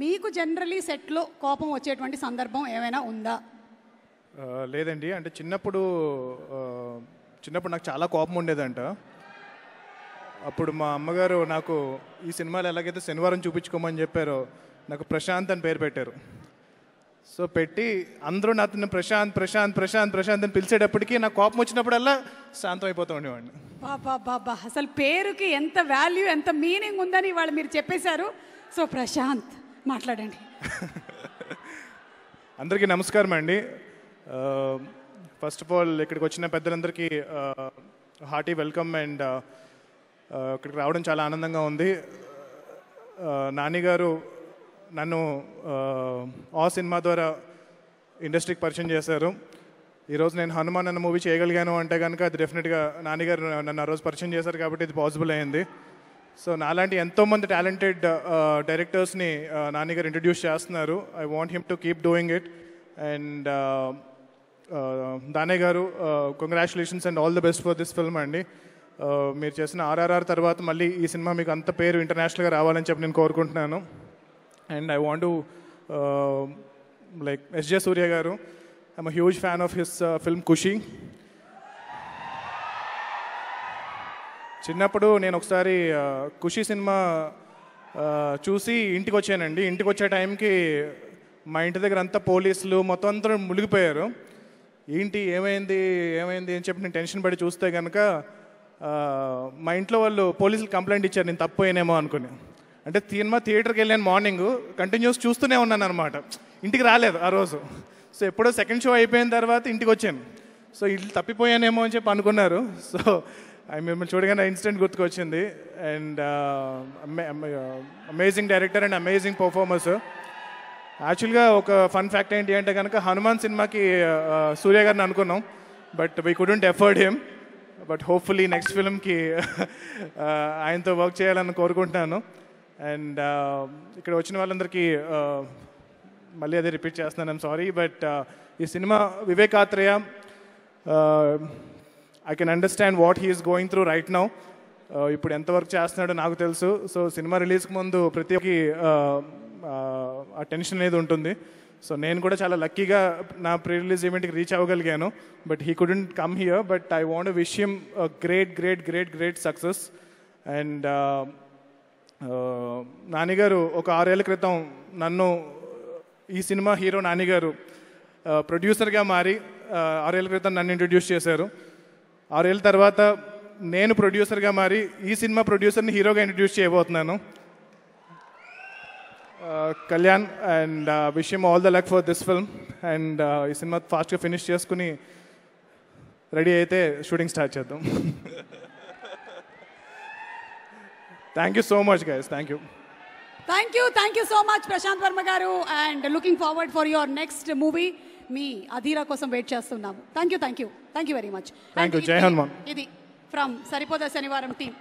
మీకు జనరలీ సెట్లో కోపం వచ్చేటువంటి సందర్భం ఏమైనా ఉందా? లేదండి. అంటే చిన్నప్పుడు నాకు చాలా కోపం ఉండేదంట. అప్పుడు మా అమ్మగారు నాకు ఈ సినిమాలో ఎలాగైతే శనివారం చూపించుకోమని చెప్పారో నాకు ప్రశాంత్ అని పేరు పెట్టారు. సో పెట్టి అందరూ నాతో ప్రశాంత్ ప్రశాంత్ ప్రశాంత్ ప్రశాంత్ అని పిలిచేటప్పటికి నాకు కోపం వచ్చినప్పుడల్లా శాంతం అయిపోతూ ఉండేవాడిని. బాబా అసలు పేరుకి ఎంత వాల్యూ, ఎంత మీనింగ్ ఉందని వాళ్ళు మీరు చెప్పేశారు. సో ప్రశాంత్ మాట్లాడండి. అందరికీ నమస్కారం అండి. ఫస్ట్ ఆఫ్ ఆల్ ఇక్కడికి వచ్చిన పెద్దలందరికీ హార్టీ వెల్కమ్. అండ్ ఇక్కడికి రావడం చాలా ఆనందంగా ఉంది. నాని గారు నన్ను ఆ సినిమా ద్వారా ఇండస్ట్రీకి పరిచయం చేశారు. ఈరోజు నేను హనుమాన్ అన్న మూవీ చేయగలిగాను అంటే కనుక అది డెఫినెట్గా నాని గారు నన్ను ఆ రోజు పరిచయం చేశారు కాబట్టి ఇది పాసిబుల్ అయింది. సో నాలాంటి ఎంతోమంది టాలెంటెడ్ డైరెక్టర్స్ని నాని గారు ఇంట్రడ్యూస్ చేస్తున్నారు. I want him to keep doing it. And దానే గారు congratulations and all the best for this film అండి. మీరు చేసిన ఆర్ఆర్ఆర్ తర్వాత మళ్ళీ ఈ సినిమా మీకు అంత పేరు ఇంటర్నేషనల్గా రావాలని చెప్పి నేను కోరుకుంటున్నాను. And I want to like SJ Surya గారు, I'm a huge fan of his film Kushi. చిన్నప్పుడు నేను ఒకసారి ఖుషి సినిమా చూసి ఇంటికి వచ్చానండి. ఇంటికి వచ్చే టైంకి మా ఇంటి దగ్గర అంతా పోలీసులు మొత్తం అంతా మునిగిపోయారు. ఏంటి ఏమైంది అని చెప్పి నేను టెన్షన్ పడి చూస్తే కనుక మా ఇంట్లో వాళ్ళు పోలీసులు కంప్లైంట్ ఇచ్చారు నేను తప్పోయానేమో అనుకుని. అంటే సినిమా థియేటర్కి వెళ్ళాను, మార్నింగ్ కంటిన్యూస్ చూస్తూనే ఉన్నాను అనమాట. ఇంటికి రాలేదు ఆ రోజు. సో ఎప్పుడో సెకండ్ షో అయిపోయిన తర్వాత ఇంటికి వచ్చాను. సో ఇల్లు తప్పిపోయానేమో అని చెప్పి అనుకున్నారు. సో మిమ్మల్ని చూడగానే ఇన్సిడెంట్ గుర్తుకొచ్చింది. And amazing director and amazing performers. యాక్చువల్గా ఒక ఫన్ ఫ్యాక్ట్ ఏంటి అంటే కనుక హనుమాన్ సినిమాకి సూర్య గారిని అనుకున్నాం, but we couldn't afford him. But hopefully next ఫిల్మ్కి ఆయనతో వర్క్ చేయాలని కోరుకుంటున్నాను. అండ్ ఇక్కడ వచ్చిన వాళ్ళందరికీ మళ్ళీ అదే రిపీట్ చేస్తున్నాను, ఐమ్ సారీ. బట్ ఈ cinema Vivekatreya, I can understand what he is going through right now. ఇప్పుడు ఎంత వర్క్ చేస్తున్నాడో నాకు తెలుసు. సో సినిమా రిలీజ్కి ముందు ప్రతి ఒక్కరికి ఆ టెన్షన్ అనేది ఉంటుంది. సో నేను కూడా చాలా లక్కీగా నా ప్రీ రిలీజ్ ఈవెంట్కి రీచ్ అవ్వగలిగాను. But he couldn't come here. But I want to wish him great great great great success. And నానిగారు ఒక 6 ఏళ్ల క్రితం నన్ను ఈ సినిమా హీరో నానిగారు ప్రొడ్యూసర్గా మారి 6 ఏళ్ల క్రితం నన్ను ఇంట్రడ్యూస్ చేశారు. 6 ఏళ్ళ తర్వాత నేను ప్రొడ్యూసర్గా మారి ఈ సినిమా ప్రొడ్యూసర్ని హీరోగా ఇంట్రడ్యూస్ చేయబోతున్నాను, Kalyan. And wish him all the luck for this film. And ఈ సినిమా ఫాస్ట్గా ఫినిష్ చేసుకుని రెడీ అయితే షూటింగ్ స్టార్ట్ చేద్దాం. Thank you so much guys. Thank you so much Prashanth Varma గారు. And looking forward for your next movie. మీ అధీరా కోసం వెయిట్ చేస్తున్నాము. Thank you very much. Jai Hanuman. ఇది ఫ్రమ్ సరిపోదా శనివారం టీమ్.